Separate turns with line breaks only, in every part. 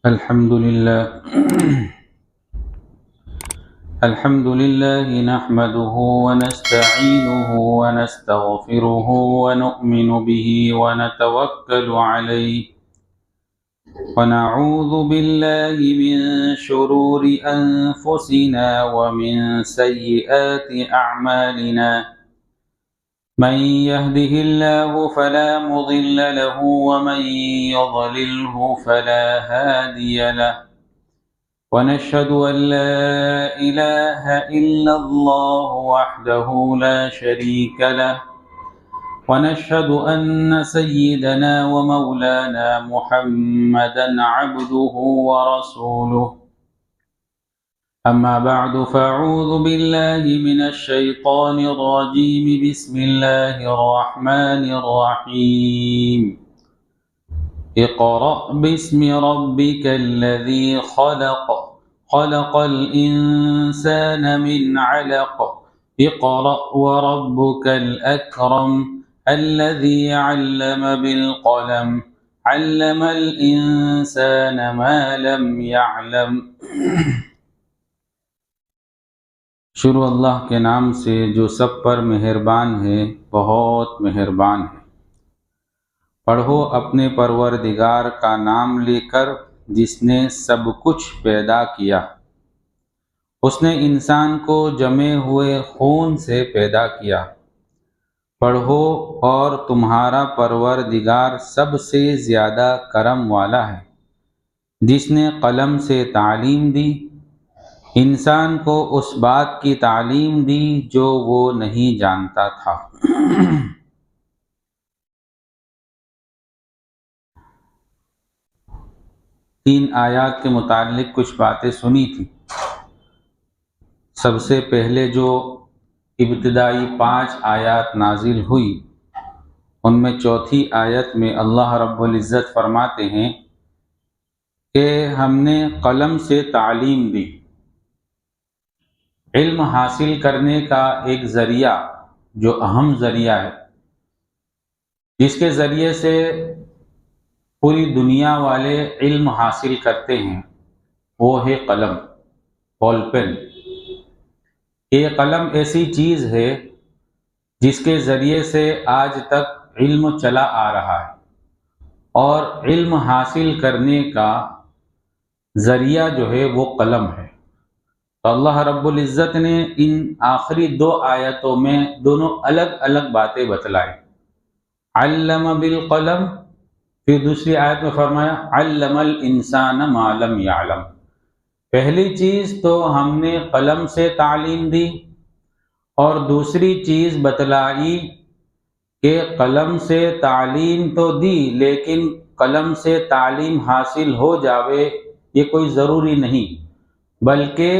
الحمد لله الحمد لله نحمده ونستعينه ونستغفره ونؤمن به ونتوكل عليه ونعوذ بالله من شرور أنفسنا ومن سيئات أعمالنا من يهده الله فلا مضل له ومن يضلله فلا هادي له ونشهد أن لا إله إلا الله وحده لا شريك له ونشهد أن سيدنا ومولانا محمدا عبده ورسوله أما بعد فأعوذ بالله من الشيطان الرجيم بسم الله الرحمن الرحيم اقرأ باسم ربك الذي خلق الإنسان من علق اقرأ وربك الأكرم الذي علم بالقلم علم الإنسان ما لم يعلم شروع اللہ کے نام سے جو سب پر مہربان ہے، بہت مہربان ہے۔ پڑھو اپنے پروردگار کا نام لے کر جس نے سب کچھ پیدا کیا۔ اس نے انسان کو جمے ہوئے خون سے پیدا کیا۔ پڑھو اور تمہارا پروردگار سب سے زیادہ کرم والا ہے، جس نے قلم سے تعلیم دی، انسان کو اس بات کی تعلیم دی جو وہ نہیں جانتا تھا۔ تین آیات کے متعلق کچھ باتیں سنی تھی۔ سب سے پہلے جو ابتدائی 5 آیات نازل ہوئی، ان میں چوتھی آیت میں اللہ رب العزت فرماتے ہیں کہ ہم نے قلم سے تعلیم دی۔ علم حاصل کرنے کا ایک ذریعہ جو اہم ذریعہ ہے، جس کے ذریعے سے پوری دنیا والے علم حاصل کرتے ہیں، وہ ہے قلم، بال پین۔ یہ قلم ایسی چیز ہے جس کے ذریعے سے آج تک علم چلا آ رہا ہے، اور علم حاصل کرنے کا ذریعہ جو ہے وہ قلم ہے۔ تو اللہ رب العزت نے ان آخری 2 آیتوں میں دونوں الگ الگ باتیں بتلائیں۔ علم بالقلم، پھر دوسری آیت میں فرمایا علم الانسان ما لم یعلم۔ پہلی چیز تو ہم نے قلم سے تعلیم دی، اور دوسری چیز بتلائی کہ قلم سے تعلیم تو دی، لیکن قلم سے تعلیم حاصل ہو جاوے یہ کوئی ضروری نہیں، بلکہ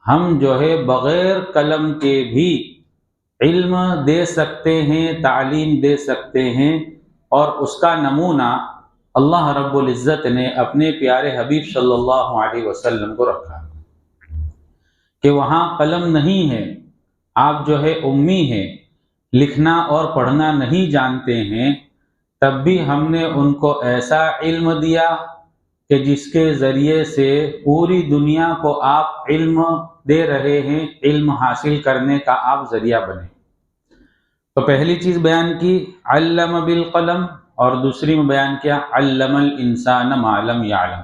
ہم جو ہے بغیر قلم کے بھی علم دے سکتے ہیں، تعلیم دے سکتے ہیں، اور اس کا نمونہ اللہ رب العزت نے اپنے پیارے حبیب صلی اللہ علیہ وسلم کو رکھا کہ وہاں قلم نہیں ہے، آپ جو ہے امی ہیں، لکھنا اور پڑھنا نہیں جانتے ہیں، تب بھی ہم نے ان کو ایسا علم دیا کہ جس کے ذریعے سے پوری دنیا کو آپ علم دے رہے ہیں، علم حاصل کرنے کا آپ ذریعہ بنے۔ تو پہلی چیز بیان کی علم بالقلم، اور دوسری میں بیان کیا علم الانسان ما لم یعلم۔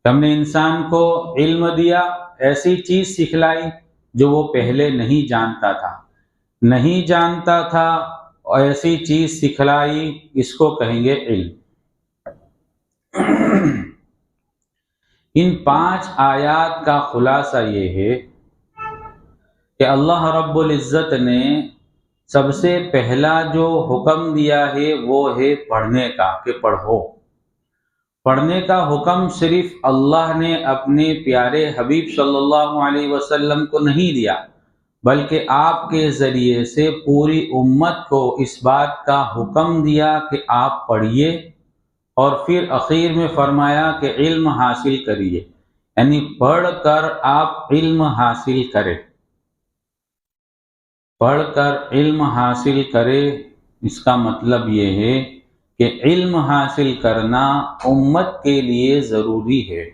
ہم نے انسان کو علم دیا، ایسی چیز سکھلائی جو وہ پہلے نہیں جانتا تھا، ایسی چیز سکھلائی، اس کو کہیں گے علم۔ ان 5 آیات کا خلاصہ یہ ہے کہ اللہ رب العزت نے سب سے پہلا جو حکم دیا ہے وہ ہے پڑھنے کا، کہ پڑھو۔ پڑھنے کا حکم صرف اللہ نے اپنے پیارے حبیب صلی اللہ علیہ وسلم کو نہیں دیا، بلکہ آپ کے ذریعے سے پوری امت کو اس بات کا حکم دیا کہ آپ پڑھیے، اور پھر اخیر میں فرمایا کہ علم حاصل کریے، یعنی پڑھ کر آپ علم حاصل کریں، پڑھ کر علم حاصل کرے۔ اس کا مطلب یہ ہے کہ علم حاصل کرنا امت کے لیے ضروری ہے۔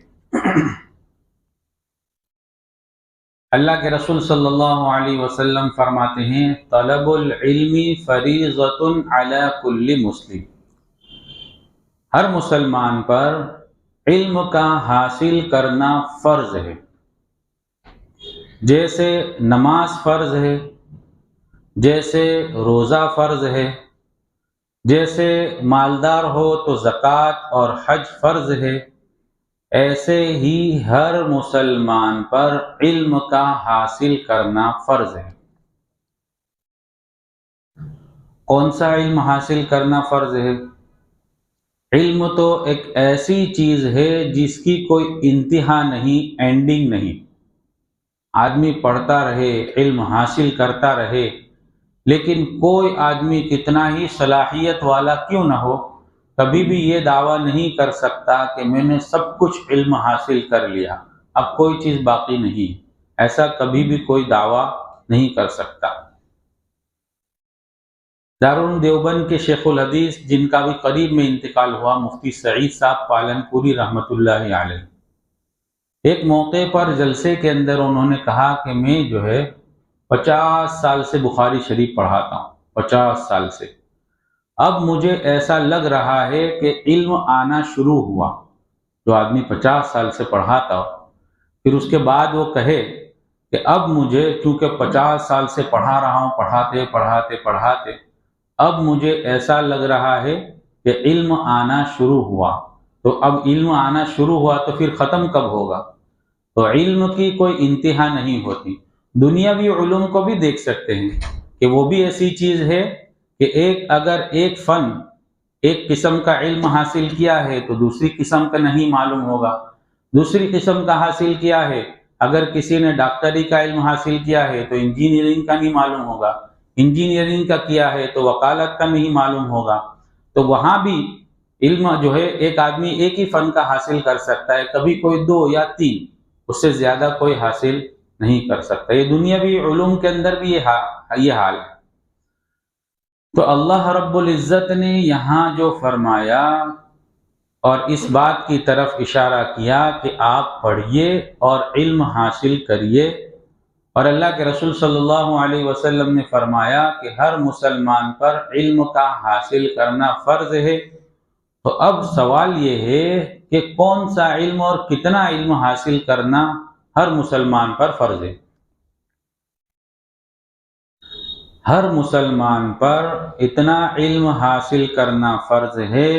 اللہ کے رسول صلی اللہ علیہ وسلم فرماتے ہیں طلب العلم فریضۃ علی کل مسلم، ہر مسلمان پر علم کا حاصل کرنا فرض ہے۔ جیسے نماز فرض ہے، جیسے روزہ فرض ہے، جیسے مالدار ہو تو زکوٰۃ اور حج فرض ہے، ایسے ہی ہر مسلمان پر علم کا حاصل کرنا فرض ہے۔ کون سا علم حاصل کرنا فرض ہے؟ علم تو ایک ایسی چیز ہے جس کی کوئی انتہا نہیں، اینڈنگ نہیں۔ آدمی پڑھتا رہے، علم حاصل کرتا رہے، لیکن کوئی آدمی کتنا ہی صلاحیت والا کیوں نہ ہو، کبھی بھی یہ دعویٰ نہیں کر سکتا کہ میں نے سب کچھ علم حاصل کر لیا، اب کوئی چیز باقی نہیں۔ ایسا کبھی بھی کوئی دعویٰ نہیں کر سکتا۔ دارالعلوم دیوبند کے شیخ الحدیث، جن کا بھی قریب میں انتقال ہوا، مفتی سعید صاحب پالن پوری رحمۃ اللہ علیہ، ایک موقع پر جلسے کے اندر انہوں نے کہا کہ میں جو ہے 50 سال سے بخاری شریف پڑھاتا ہوں، 50 سال سے۔ اب مجھے ایسا لگ رہا ہے کہ علم آنا شروع ہوا۔ جو آدمی 50 سال سے پڑھاتا ہو، پھر اس کے بعد وہ کہے کہ اب مجھے، چونکہ 50 سال سے پڑھا رہا ہوں، پڑھاتے پڑھاتے پڑھاتے، اب مجھے ایسا لگ رہا ہے کہ علم آنا شروع ہوا۔ تو اب علم آنا شروع ہوا تو پھر ختم کب ہوگا؟ تو علم کی کوئی انتہا نہیں ہوتی۔ دنیاوی علوم کو بھی دیکھ سکتے ہیں کہ وہ بھی ایسی چیز ہے کہ اگر ایک فن، ایک قسم کا علم حاصل کیا ہے تو دوسری قسم کا نہیں معلوم ہوگا، دوسری قسم کا حاصل کیا ہے، اگر کسی نے ڈاکٹری کا علم حاصل کیا ہے تو انجینئرنگ کا نہیں معلوم ہوگا، انجینئرنگ کا کیا ہے تو وکالت کا نہیں معلوم ہوگا۔ تو وہاں بھی علم جو ہے ایک آدمی ایک ہی فن کا حاصل کر سکتا ہے، کبھی کوئی 2 یا 3، اس سے زیادہ کوئی حاصل نہیں کر سکتا۔ یہ دنیاوی علوم کے اندر بھی یہ حال ہے۔ تو اللہ رب العزت نے یہاں جو فرمایا اور اس بات کی طرف اشارہ کیا کہ آپ پڑھیے اور علم حاصل کریے، اور اللہ کے رسول صلی اللہ علیہ وسلم نے فرمایا کہ ہر مسلمان پر علم کا حاصل کرنا فرض ہے۔ تو اب سوال یہ ہے کہ کون سا علم اور کتنا علم حاصل کرنا ہر مسلمان پر فرض ہے؟ ہر مسلمان پر اتنا علم حاصل کرنا فرض ہے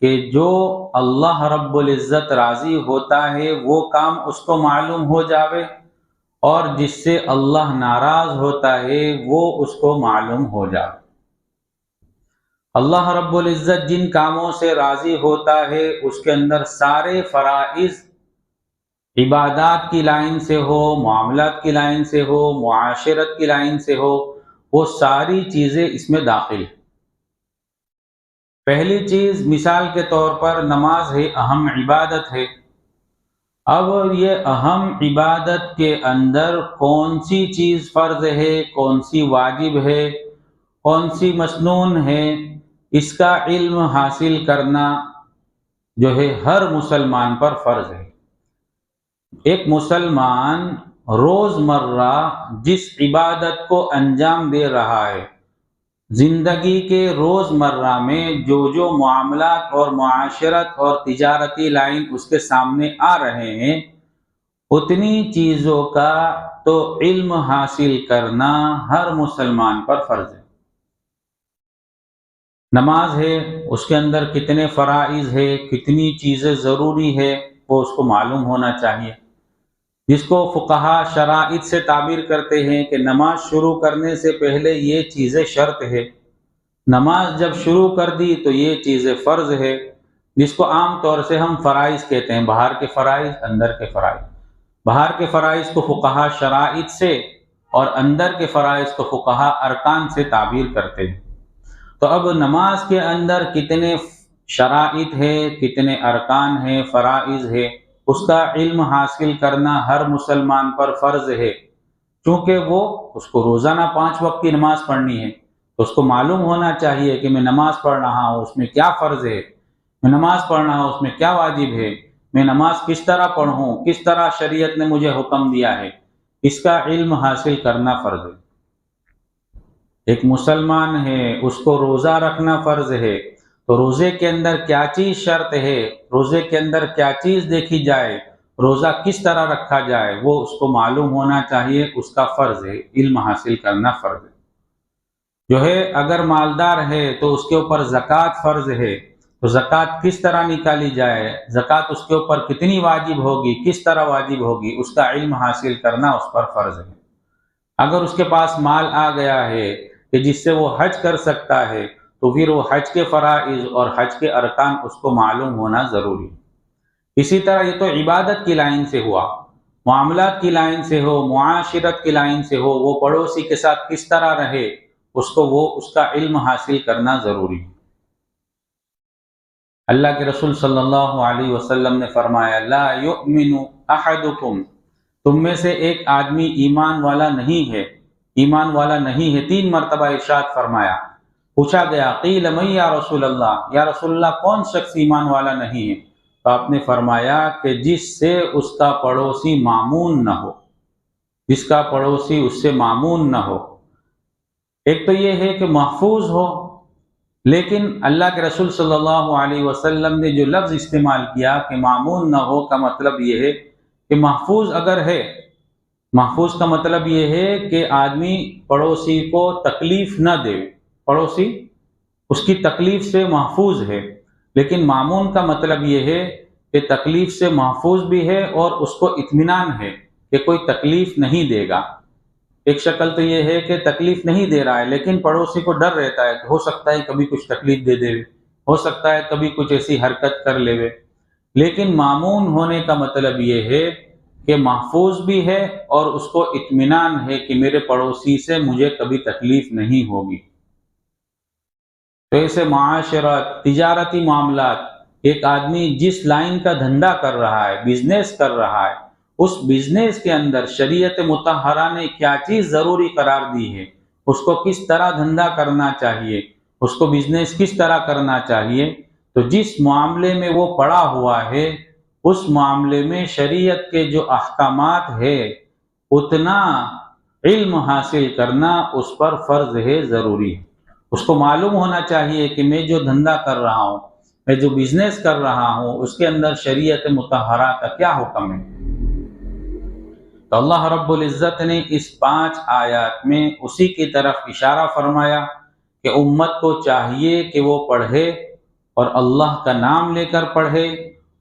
کہ جو اللہ رب العزت راضی ہوتا ہے وہ کام اس کو معلوم ہو جاوے، اور جس سے اللہ ناراض ہوتا ہے وہ اس کو معلوم ہو جائے۔ اللہ رب العزت جن کاموں سے راضی ہوتا ہے اس کے اندر سارے فرائض، عبادات کی لائن سے ہو، معاملات کی لائن سے ہو، معاشرت کی لائن سے ہو، وہ ساری چیزیں اس میں داخل ہیں۔ پہلی چیز مثال کے طور پر نماز ہے، اہم عبادت ہے۔ اب یہ اہم عبادت کے اندر کون سی چیز فرض ہے، کون سی واجب ہے، کون سی مسنون ہے، اس کا علم حاصل کرنا جو ہے ہر مسلمان پر فرض ہے۔ ایک مسلمان روزمرہ جس عبادت کو انجام دے رہا ہے، زندگی کے روزمرہ میں جو معاملات اور معاشرت اور تجارتی لائن اس کے سامنے آ رہے ہیں، اتنی چیزوں کا تو علم حاصل کرنا ہر مسلمان پر فرض ہے۔ نماز ہے، اس کے اندر کتنے فرائض ہے، کتنی چیزیں ضروری ہے، وہ اس کو معلوم ہونا چاہیے، جس کو فقہا شرائط سے تعبیر کرتے ہیں کہ نماز شروع کرنے سے پہلے یہ چیزیں شرط ہے، نماز جب شروع کر دی تو یہ چیزیں فرض ہے، جس کو عام طور سے ہم فرائض کہتے ہیں، باہر کے فرائض، اندر کے فرائض۔ باہر کے فرائض کو فقہا شرائط سے اور اندر کے فرائض کو فقہا ارکان سے تعبیر کرتے ہیں۔ تو اب نماز کے اندر کتنے شرائط ہے، کتنے ارکان ہیں، فرائض ہے، اس کا علم حاصل کرنا ہر مسلمان پر فرض ہے، چونکہ وہ اس کو روزانہ 5 وقت کی نماز پڑھنی ہے، تو اس کو معلوم ہونا چاہیے کہ میں نماز پڑھ رہا ہوں اس میں کیا فرض ہے، میں نماز پڑھ رہا ہوں اس میں کیا واجب ہے، میں نماز کس طرح پڑھوں، کس طرح شریعت نے مجھے حکم دیا ہے، اس کا علم حاصل کرنا فرض ہے۔ ایک مسلمان ہے اس کو روزہ رکھنا فرض ہے، تو روزے کے اندر کیا چیز شرط ہے، روزے کے اندر کیا چیز دیکھی جائے، روزہ کس طرح رکھا جائے، وہ اس کو معلوم ہونا چاہیے، اس کا فرض ہے، علم حاصل کرنا فرض ہے۔ جو ہے اگر مالدار ہے تو اس کے اوپر زکوٰۃ فرض ہے، تو زکوٰۃ کس طرح نکالی جائے، زکوٰۃ اس کے اوپر کتنی واجب ہوگی، کس طرح واجب ہوگی، اس کا علم حاصل کرنا اس پر فرض ہے۔ اگر اس کے پاس مال آ گیا ہے کہ جس سے وہ حج کر سکتا ہے، تو پھر وہ حج کے فرائض اور حج کے ارکان اس کو معلوم ہونا ضروری ہے۔ اسی طرح یہ تو عبادت کی لائن سے ہوا، معاملات کی لائن سے ہو، معاشرت کی لائن سے ہو، وہ پڑوسی کے ساتھ کس طرح رہے، اس کا علم حاصل کرنا ضروری ہے۔ اللہ کے رسول صلی اللہ علیہ وسلم نے فرمایا لا یؤمن احدکم، تم میں سے ایک آدمی ایمان والا نہیں ہے، ایمان والا نہیں ہے، 3 مرتبہ ارشاد فرمایا۔ پوچھا گیا قیل من یا رسول اللہ، یا رسول اللہ کون شخص ایمان والا نہیں ہے؟ تو آپ نے فرمایا کہ جس سے اس کا پڑوسی مامون نہ ہو، جس کا پڑوسی اس سے مامون نہ ہو۔ ایک تو یہ ہے کہ محفوظ ہو، لیکن اللہ کے رسول صلی اللہ علیہ وسلم نے جو لفظ استعمال کیا کہ معمون نہ ہو کا مطلب یہ ہے کہ محفوظ اگر ہے، محفوظ کا مطلب یہ ہے کہ آدمی پڑوسی کو تکلیف نہ دے، پڑوسی اس کی تکلیف سے محفوظ ہے، لیکن معمون کا مطلب یہ ہے کہ تکلیف سے محفوظ بھی ہے اور اس کو اطمینان ہے کہ کوئی تکلیف نہیں دے گا۔ ایک شکل تو یہ ہے کہ تکلیف نہیں دے رہا ہے، لیکن پڑوسی کو ڈر رہتا ہے کہ ہو سکتا ہے کبھی کچھ تکلیف دے دے، ہو سکتا ہے کبھی کچھ ایسی حرکت کر لے۔ لیکن معمون ہونے کا مطلب یہ ہے کہ محفوظ بھی ہے اور اس کو اطمینان ہے کہ میرے پڑوسی سے مجھے کبھی تکلیف نہیں ہوگی۔ تو ایسے معاشرت، تجارتی معاملات، ایک آدمی جس لائن کا دھندا کر رہا ہے، بزنس کر رہا ہے، اس بزنس کے اندر شریعت مطہرہ نے کیا چیز ضروری قرار دی ہے، اس کو کس طرح دھندا کرنا چاہیے، اس کو بزنس کس طرح کرنا چاہیے، تو جس معاملے میں وہ پڑا ہوا ہے اس معاملے میں شریعت کے جو احکامات ہے اتنا علم حاصل کرنا اس پر فرض ہے، ضروری ہے۔ اس کو معلوم ہونا چاہیے کہ میں جو دھندا کر رہا ہوں، میں جو بزنس کر رہا ہوں، اس کے اندر شریعت مطہرہ کا کیا حکم ہے۔ تو اللہ رب العزت نے اس 5 آیات میں اسی کی طرف اشارہ فرمایا کہ امت کو چاہیے کہ وہ پڑھے اور اللہ کا نام لے کر پڑھے،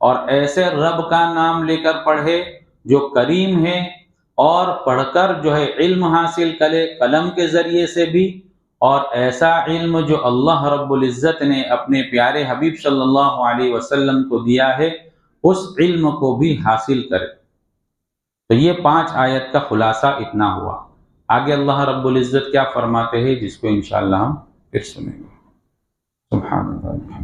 اور ایسے رب کا نام لے کر پڑھے جو کریم ہے، اور پڑھ کر جو ہے علم حاصل کرے قلم کے ذریعے سے بھی، اور ایسا علم جو اللہ رب العزت نے اپنے پیارے حبیب صلی اللہ علیہ وسلم کو دیا ہے اس علم کو بھی حاصل کرے۔ تو یہ 5 آیت کا خلاصہ اتنا ہوا۔ آگے اللہ رب العزت کیا فرماتے ہیں جس کو انشاءاللہ ہم پھر سنیں گے۔ سبحان اللہ۔